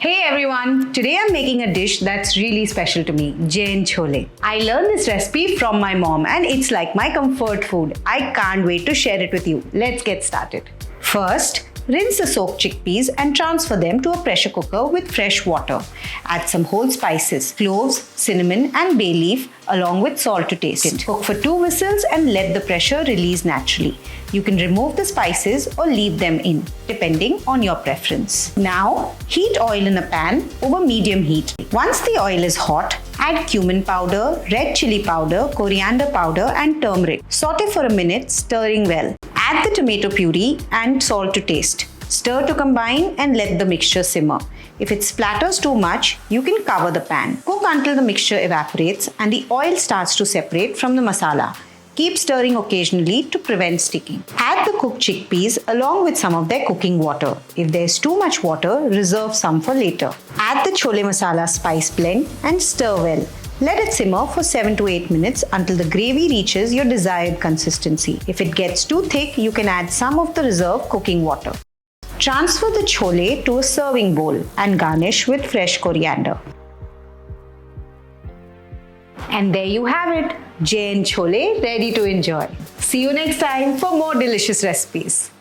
Hey everyone! Today I'm making a dish that's really special to me, Jain Chole. I learned this recipe from my mom and it's like my comfort food. I can't wait to share it with you. Let's get started. First, rinse the soaked chickpeas and transfer them to a pressure cooker with fresh water. Add some whole spices, cloves, cinnamon and bay leaf along with salt to taste. Cook for 2 whistles and let the pressure release naturally. You can remove the spices or leave them in, depending on your preference. Now, heat oil in a pan over medium heat. Once the oil is hot, add cumin powder, red chili powder, coriander powder and turmeric. Saute for a minute, stirring well. Add the tomato puree and salt to taste. Stir to combine and let the mixture simmer. If it splatters too much, you can cover the pan. Cook until the mixture evaporates and the oil starts to separate from the masala. Keep stirring occasionally to prevent sticking. Add the cooked chickpeas along with some of their cooking water. If there's too much water, reserve some for later. Add the chole masala spice blend and stir well. Let it simmer for 7 to 8 minutes until the gravy reaches your desired consistency. If it gets too thick, you can add some of the reserved cooking water. Transfer the chole to a serving bowl and garnish with fresh coriander. And there you have it, Jain Chole ready to enjoy. See you next time for more delicious recipes.